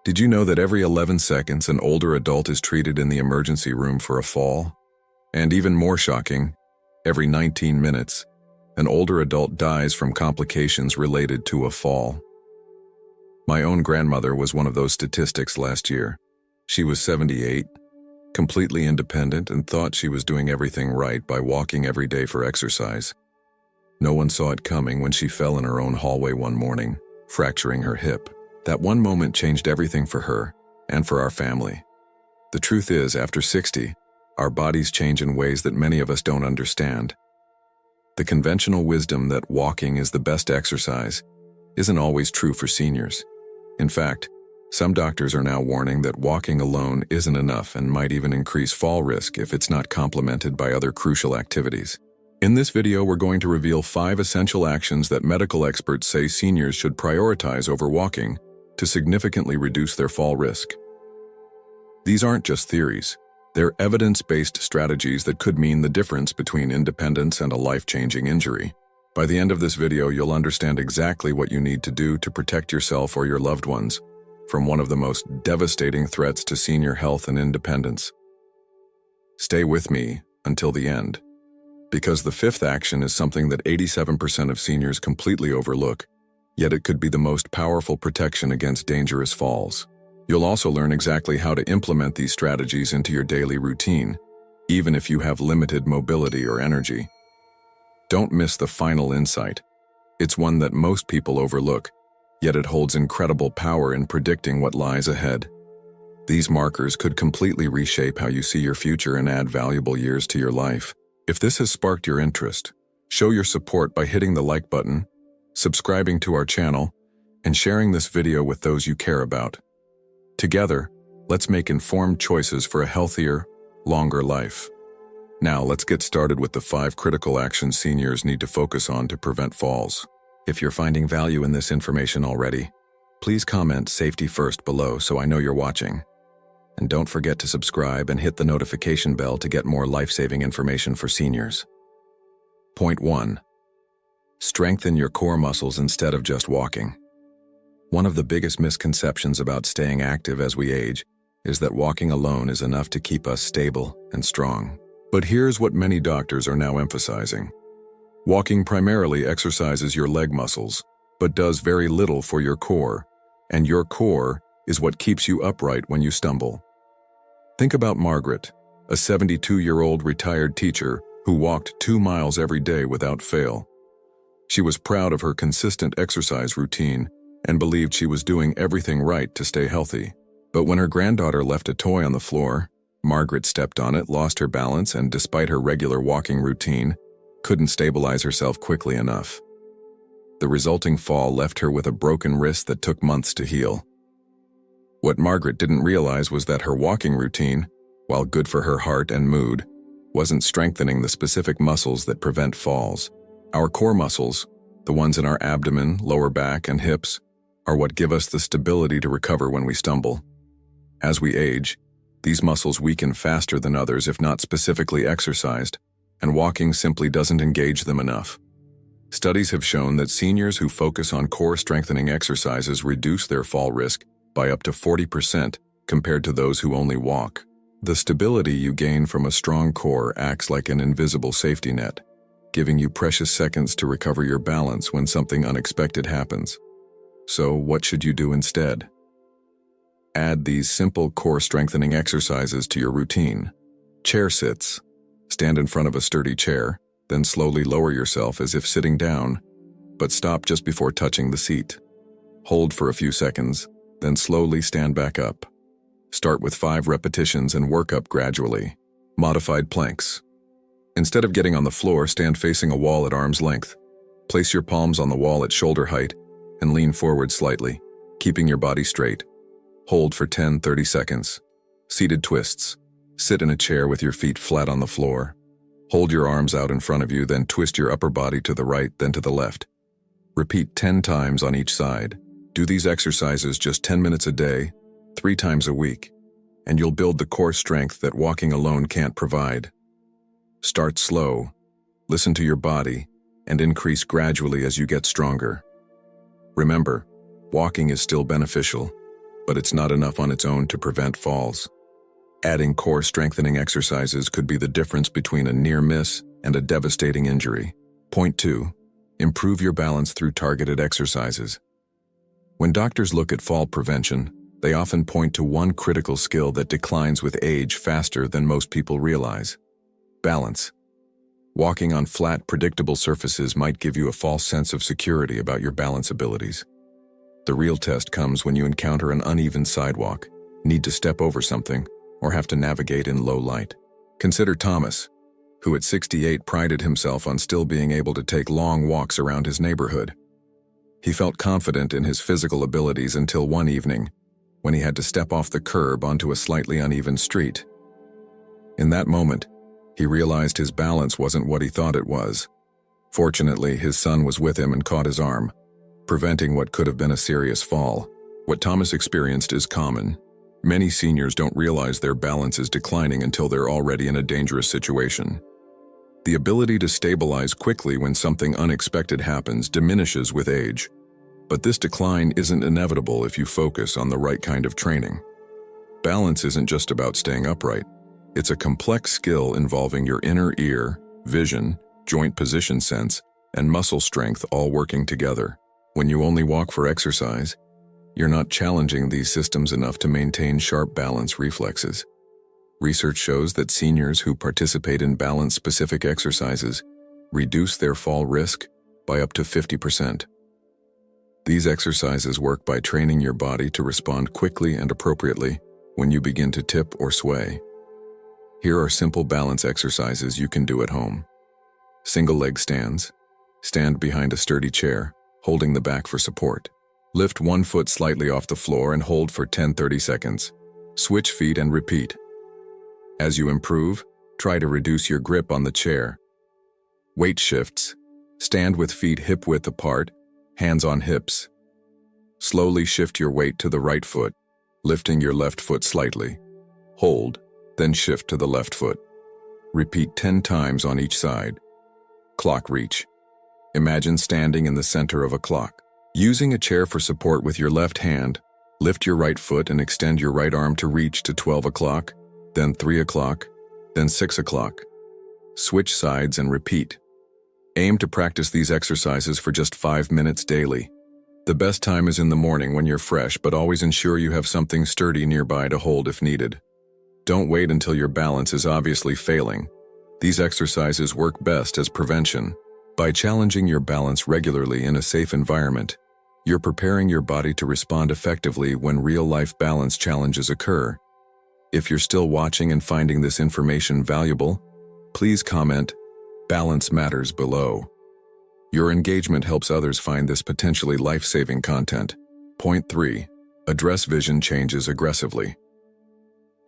Did you know that every 11 seconds an older adult is treated in the emergency room for a fall? And even more shocking, every 19 minutes, an older adult dies from complications related to a fall. My own grandmother was one of those statistics last year. She was 78, completely independent, and thought she was doing everything right by walking every day for exercise. No one saw it coming when she fell in her own hallway one morning, fracturing her hip. That one moment changed everything for her and for our family. The truth is, after 60, our bodies change in ways that many of us don't understand. The conventional wisdom that walking is the best exercise isn't always true for seniors. In fact, some doctors are now warning that walking alone isn't enough and might even increase fall risk if it's not complemented by other crucial activities. In this video, we're going to reveal 5 essential actions that medical experts say seniors should prioritize over walking to significantly reduce their fall risk. These aren't just theories. They're evidence-based strategies that could mean the difference between independence and a life-changing injury. By the end of this video, you'll understand exactly what you need to do to protect yourself or your loved ones from one of the most devastating threats to senior health and independence. Stay with me until the end, because the 5th action is something that 87% of seniors completely overlook, yet it could be the most powerful protection against dangerous falls. You'll also learn exactly how to implement these strategies into your daily routine, even if you have limited mobility or energy. Don't miss the final insight. It's one that most people overlook, yet it holds incredible power in predicting what lies ahead. These markers could completely reshape how you see your future and add valuable years to your life. If this has sparked your interest, show your support by hitting the like button, subscribing to our channel, and sharing this video with those you care about. Together, let's make informed choices for a healthier, longer life. Now, let's get started with the 5 critical actions seniors need to focus on to prevent falls. If you're finding value in this information already, please comment "Safety First" below so I know you're watching. And don't forget to subscribe and hit the notification bell to get more life-saving information for seniors. Point 1. Strengthen your core muscles instead of just walking. One of the biggest misconceptions about staying active as we age is that walking alone is enough to keep us stable and strong. But here's what many doctors are now emphasizing. Walking primarily exercises your leg muscles, but does very little for your core, and your core is what keeps you upright when you stumble. Think about Margaret, a 72-year-old retired teacher who walked 2 miles every day without fail. She was proud of her consistent exercise routine and believed she was doing everything right to stay healthy. But when her granddaughter left a toy on the floor, Margaret stepped on it, lost her balance, and despite her regular walking routine, couldn't stabilize herself quickly enough. The resulting fall left her with a broken wrist that took months to heal. What Margaret didn't realize was that her walking routine, while good for her heart and mood, wasn't strengthening the specific muscles that prevent falls. Our core muscles, the ones in our abdomen, lower back, and hips, are what give us the stability to recover when we stumble. As we age, these muscles weaken faster than others if not specifically exercised, and walking simply doesn't engage them enough. Studies have shown that seniors who focus on core strengthening exercises reduce their fall risk by up to 40% compared to those who only walk. The stability you gain from a strong core acts like an invisible safety net, giving you precious seconds to recover your balance when something unexpected happens. So, what should you do instead? Add these simple core strengthening exercises to your routine. Chair sits. Stand in front of a sturdy chair, then slowly lower yourself as if sitting down, but stop just before touching the seat. Hold for a few seconds, then slowly stand back up. Start with 5 repetitions and work up gradually. Modified planks. Instead of getting on the floor, stand facing a wall at arm's length. Place your palms on the wall at shoulder height and lean forward slightly, keeping your body straight. Hold for 10-30 seconds. Seated twists. Sit in a chair with your feet flat on the floor. Hold your arms out in front of you, then twist your upper body to the right, then to the left. Repeat 10 times on each side. Do these exercises just 10 minutes a day, 3 times a week, and you'll build the core strength that walking alone can't provide. Start slow, listen to your body, and increase gradually as you get stronger. Remember, walking is still beneficial, but it's not enough on its own to prevent falls. Adding core strengthening exercises could be the difference between a near miss and a devastating injury. Point 2. Improve your balance through targeted exercises. When doctors look at fall prevention, they often point to one critical skill that declines with age faster than most people realize: balance. Walking on flat, predictable surfaces might give you a false sense of security about your balance abilities. The real test comes when you encounter an uneven sidewalk, need to step over something, or have to navigate in low light. Consider Thomas, who at 68 prided himself on still being able to take long walks around his neighborhood. He felt confident in his physical abilities until one evening, when he had to step off the curb onto a slightly uneven street. In that moment, he realized his balance wasn't what he thought it was. Fortunately, his son was with him and caught his arm, preventing what could have been a serious fall. What Thomas experienced is common. Many seniors don't realize their balance is declining until they're already in a dangerous situation. The ability to stabilize quickly when something unexpected happens diminishes with age, but this decline isn't inevitable if you focus on the right kind of training. Balance isn't just about staying upright. It's a complex skill involving your inner ear, vision, joint position sense, and muscle strength all working together. When you only walk for exercise, you're not challenging these systems enough to maintain sharp balance reflexes. Research shows that seniors who participate in balance-specific exercises reduce their fall risk by up to 50%. These exercises work by training your body to respond quickly and appropriately when you begin to tip or sway. Here are simple balance exercises you can do at home. Single leg stands. Stand behind a sturdy chair, holding the back for support. Lift one foot slightly off the floor and hold for 10-30 seconds. Switch feet and repeat. As you improve, try to reduce your grip on the chair. Weight shifts. Stand with feet hip-width apart, hands on hips. Slowly shift your weight to the right foot, lifting your left foot slightly. Hold, then shift to the left foot. Repeat 10 times on each side. Clock reach. Imagine standing in the center of a clock. Using a chair for support with your left hand, lift your right foot and extend your right arm to reach to 12 o'clock, then 3 o'clock, then 6 o'clock. Switch sides and repeat. Aim to practice these exercises for just 5 minutes daily. The best time is in the morning when you're fresh, but always ensure you have something sturdy nearby to hold if needed. Don't wait until your balance is obviously failing. These exercises work best as prevention. By challenging your balance regularly in a safe environment, you're preparing your body to respond effectively when real-life balance challenges occur. If you're still watching and finding this information valuable, please comment "Balance Matters" below. Your engagement helps others find this potentially life-saving content. Point 3. Address vision changes aggressively.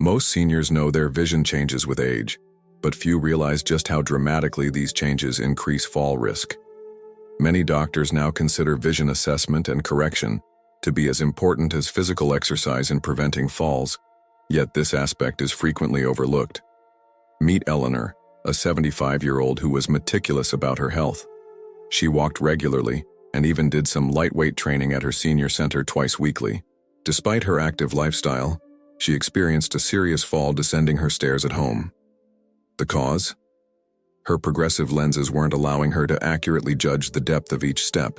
Most seniors know their vision changes with age, but few realize just how dramatically these changes increase fall risk. Many doctors now consider vision assessment and correction to be as important as physical exercise in preventing falls, yet this aspect is frequently overlooked. Meet Eleanor, a 75-year-old who was meticulous about her health. She walked regularly and even did some lightweight training at her senior center twice weekly. Despite her active lifestyle, she experienced a serious fall descending her stairs at home. The cause? Her progressive lenses weren't allowing her to accurately judge the depth of each step,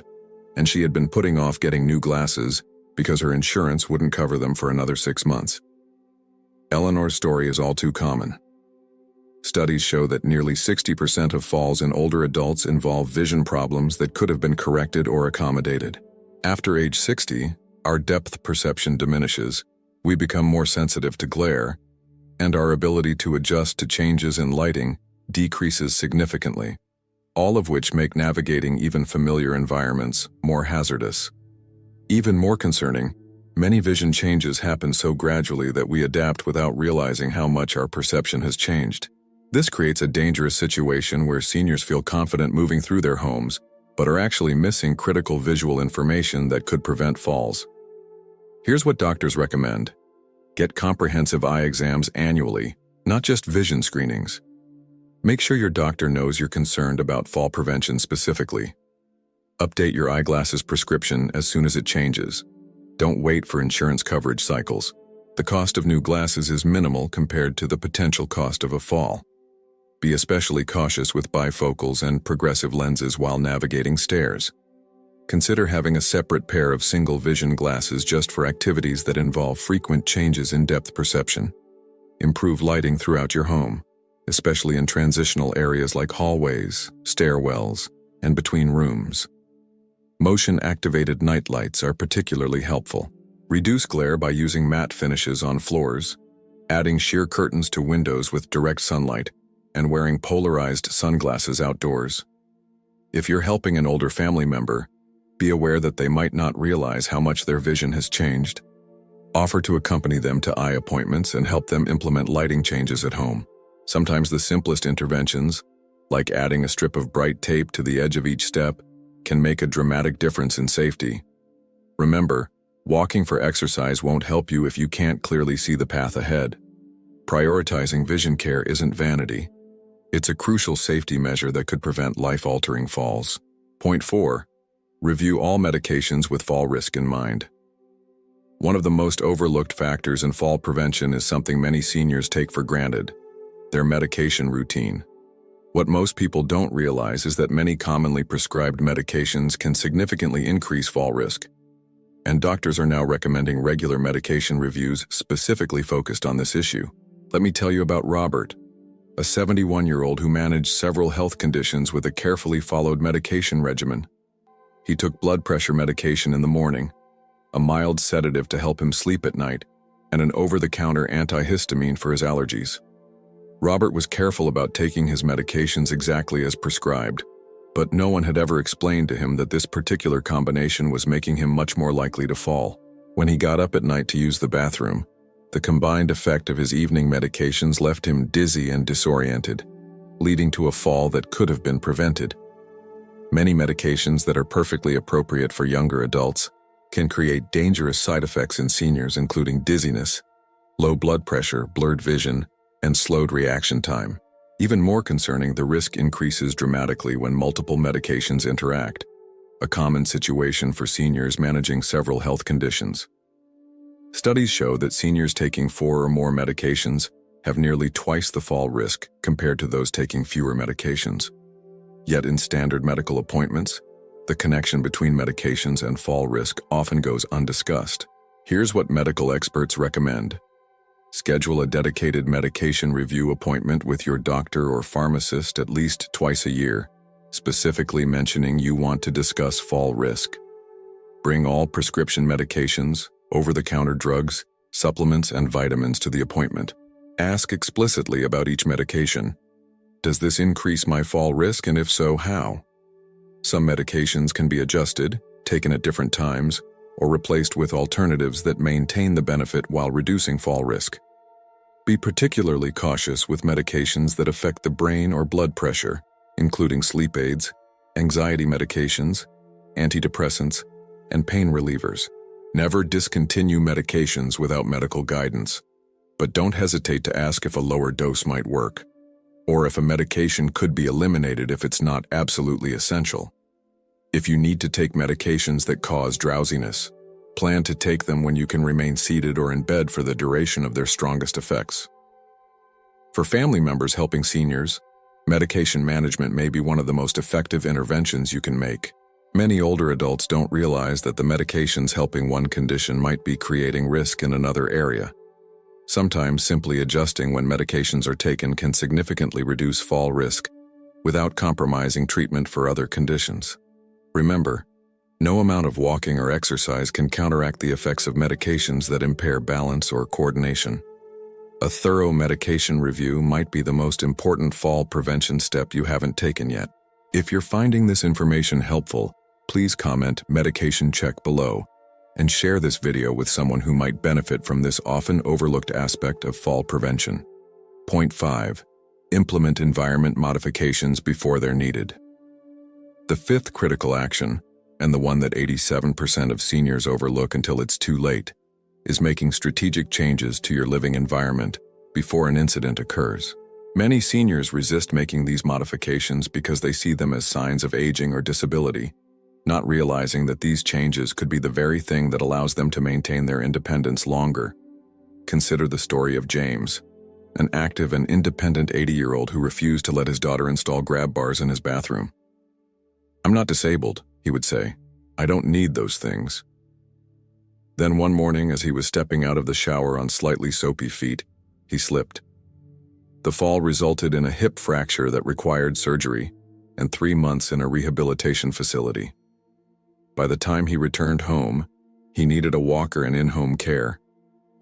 and she had been putting off getting new glasses because her insurance wouldn't cover them for another 6 months. Eleanor's story is all too common. Studies show that nearly 60% of falls in older adults involve vision problems that could have been corrected or accommodated. After age 60, our depth perception diminishes, we become more sensitive to glare, and our ability to adjust to changes in lighting decreases significantly, all of which make navigating even familiar environments more hazardous. Even more concerning, many vision changes happen so gradually that we adapt without realizing how much our perception has changed. This creates a dangerous situation where seniors feel confident moving through their homes, but are actually missing critical visual information that could prevent falls. Here's what doctors recommend. Get comprehensive eye exams annually, not just vision screenings. Make sure your doctor knows you're concerned about fall prevention specifically. Update your eyeglasses prescription as soon as it changes. Don't wait for insurance coverage cycles. The cost of new glasses is minimal compared to the potential cost of a fall. Be especially cautious with bifocals and progressive lenses while navigating stairs. Consider having a separate pair of single vision glasses just for activities that involve frequent changes in depth perception. Improve lighting throughout your home, especially in transitional areas like hallways, stairwells, and between rooms. Motion-activated night lights are particularly helpful. Reduce glare by using matte finishes on floors, adding sheer curtains to windows with direct sunlight, and wearing polarized sunglasses outdoors. If you're helping an older family member, be aware that they might not realize how much their vision has changed. Offer to accompany them to eye appointments and help them implement lighting changes at home. Sometimes the simplest interventions, like adding a strip of bright tape to the edge of each step, can make a dramatic difference in safety. Remember, walking for exercise won't help you if you can't clearly see the path ahead. Prioritizing vision care isn't vanity. It's a crucial safety measure that could prevent life-altering falls. Point 4. Review all medications with fall risk in mind. One of the most overlooked factors in fall prevention is something many seniors take for granted: their medication routine. What most people don't realize is that many commonly prescribed medications can significantly increase fall risk, and doctors are now recommending regular medication reviews specifically focused on this issue. Let me tell you about Robert, a 71-year-old who managed several health conditions with a carefully followed medication regimen. He took blood pressure medication in the morning, a mild sedative to help him sleep at night, and an over-the-counter antihistamine for his allergies. Robert was careful about taking his medications exactly as prescribed, but no one had ever explained to him that this particular combination was making him much more likely to fall. When he got up at night to use the bathroom, the combined effect of his evening medications left him dizzy and disoriented, leading to a fall that could have been prevented. Many medications that are perfectly appropriate for younger adults can create dangerous side effects in seniors, including dizziness, low blood pressure, blurred vision, and slowed reaction time. Even more concerning, the risk increases dramatically when multiple medications interact, a common situation for seniors managing several health conditions. Studies show that seniors taking 4 or more medications have nearly twice the fall risk compared to those taking fewer medications. Yet in standard medical appointments, the connection between medications and fall risk often goes undiscussed. Here's what medical experts recommend. Schedule a dedicated medication review appointment with your doctor or pharmacist at least twice a year, specifically mentioning you want to discuss fall risk. Bring all prescription medications, over-the-counter drugs, supplements, and vitamins to the appointment. Ask explicitly about each medication. Does this increase my fall risk, and if so, how? Some medications can be adjusted, taken at different times, or replaced with alternatives that maintain the benefit while reducing fall risk. Be particularly cautious with medications that affect the brain or blood pressure, including sleep aids, anxiety medications, antidepressants, and pain relievers. Never discontinue medications without medical guidance, but don't hesitate to ask if a lower dose might work, or if a medication could be eliminated if it's not absolutely essential. If you need to take medications that cause drowsiness, plan to take them when you can remain seated or in bed for the duration of their strongest effects. For family members helping seniors, medication management may be one of the most effective interventions you can make. Many older adults don't realize that the medications helping one condition might be creating risk in another area. Sometimes simply adjusting when medications are taken can significantly reduce fall risk without compromising treatment for other conditions. Remember, no amount of walking or exercise can counteract the effects of medications that impair balance or coordination. A thorough medication review might be the most important fall prevention step you haven't taken yet. If you're finding this information helpful, please comment "medication check" below and share this video with someone who might benefit from this often overlooked aspect of fall prevention. Point 5. Implement environment modifications before they're needed. The fifth critical action, and the one that 87% of seniors overlook until it's too late, is making strategic changes to your living environment before an incident occurs. Many seniors resist making these modifications because they see them as signs of aging or disability, not realizing that these changes could be the very thing that allows them to maintain their independence longer. Consider the story of James, an active and independent 80-year-old who refused to let his daughter install grab bars in his bathroom. "I'm not disabled," he would say. "I don't need those things." Then one morning, as he was stepping out of the shower on slightly soapy feet, he slipped. The fall resulted in a hip fracture that required surgery and 3 months in a rehabilitation facility. By the time he returned home, he needed a walker and in-home care,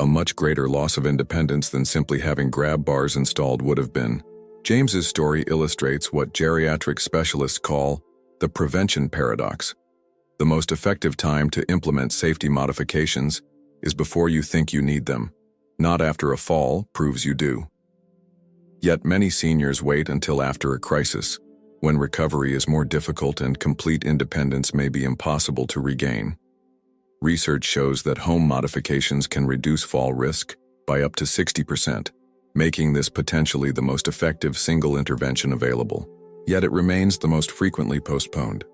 a much greater loss of independence than simply having grab bars installed would have been. James's story illustrates what geriatric specialists call the prevention paradox. The most effective time to implement safety modifications is before you think you need them, not after a fall proves you do. Yet many seniors wait until after a crisis, when recovery is more difficult and complete independence may be impossible to regain. Research shows that home modifications can reduce fall risk by up to 60%, making this potentially the most effective single intervention available. Yet it remains the most frequently postponed.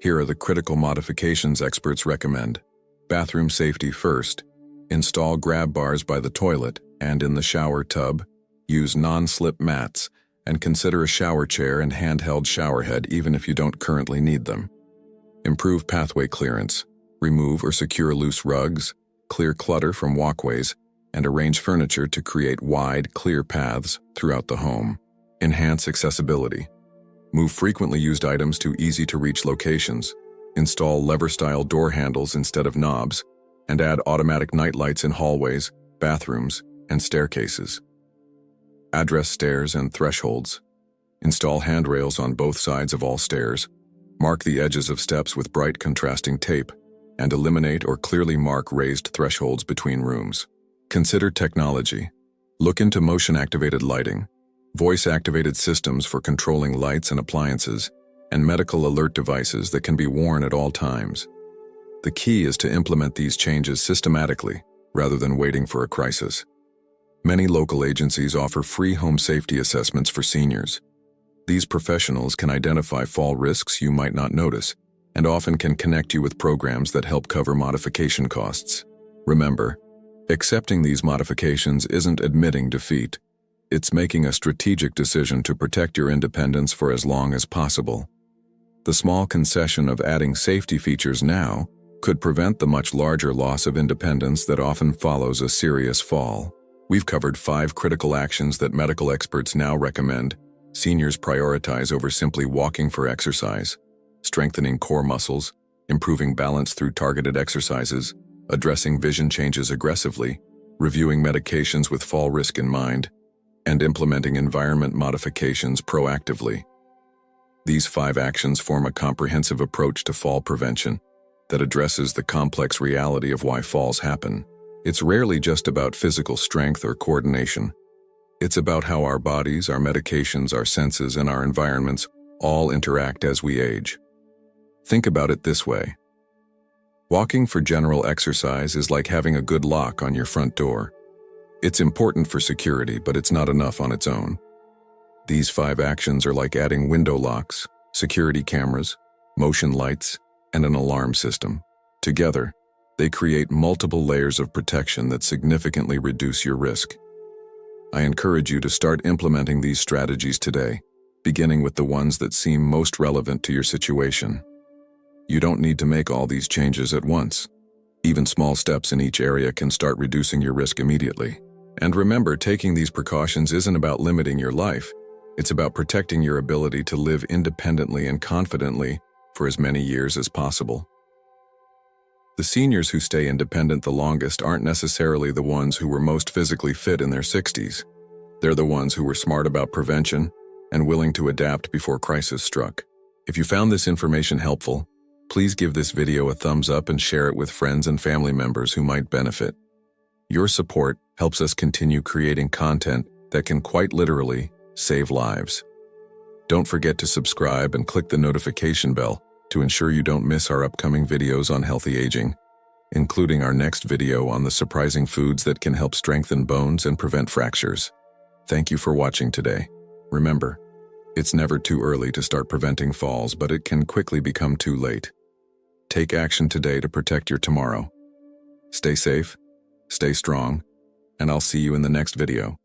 Here are the critical modifications experts recommend. Bathroom safety first. Install grab bars by the toilet and in the shower tub. Use non-slip mats, and consider a shower chair and handheld shower head even if you don't currently need them. Improve pathway clearance. Remove or secure loose rugs, clear clutter from walkways, and arrange furniture to create wide, clear paths throughout the home. Enhance accessibility. Move frequently used items to easy-to-reach locations. Install lever-style door handles instead of knobs, and add automatic night lights in hallways, bathrooms, and staircases. Address stairs and thresholds. Install handrails on both sides of all stairs. Mark the edges of steps with bright contrasting tape, and eliminate or clearly mark raised thresholds between rooms. Consider technology. Look into motion-activated lighting, voice-activated systems for controlling lights and appliances, and medical alert devices that can be worn at all times. The key is to implement these changes systematically, rather than waiting for a crisis. Many local agencies offer free home safety assessments for seniors. These professionals can identify fall risks you might not notice, and often can connect you with programs that help cover modification costs. Remember, accepting these modifications isn't admitting defeat. It's making a strategic decision to protect your independence for as long as possible. The small concession of adding safety features now could prevent the much larger loss of independence that often follows a serious fall. We've covered 5 critical actions that medical experts now recommend seniors prioritize over simply walking for exercise: strengthening core muscles, improving balance through targeted exercises, addressing vision changes aggressively, reviewing medications with fall risk in mind, and implementing environment modifications proactively. These 5 actions form a comprehensive approach to fall prevention that addresses the complex reality of why falls happen. It's rarely just about physical strength or coordination. It's about how our bodies, our medications, our senses, and our environments all interact as we age. Think about it this way. Walking for general exercise is like having a good lock on your front door. It's important for security, but it's not enough on its own. These 5 actions are like adding window locks, security cameras, motion lights, and an alarm system. Together, they create multiple layers of protection that significantly reduce your risk. I encourage you to start implementing these strategies today, beginning with the ones that seem most relevant to your situation. You don't need to make all these changes at once. Even small steps in each area can start reducing your risk immediately. And remember, taking these precautions isn't about limiting your life. It's about protecting your ability to live independently and confidently for as many years as possible. The seniors who stay independent the longest aren't necessarily the ones who were most physically fit in their 60s. They're the ones who were smart about prevention and willing to adapt before crisis struck. If you found this information helpful, please give this video a thumbs up and share it with friends and family members who might benefit. Your support helps us continue creating content that can quite literally save lives. Don't forget to subscribe and click the notification bell to ensure you don't miss our upcoming videos on healthy aging, including our next video on the surprising foods that can help strengthen bones and prevent fractures. Thank you for watching today. Remember, it's never too early to start preventing falls, but it can quickly become too late. Take action today to protect your tomorrow. Stay safe, stay strong, and I'll see you in the next video.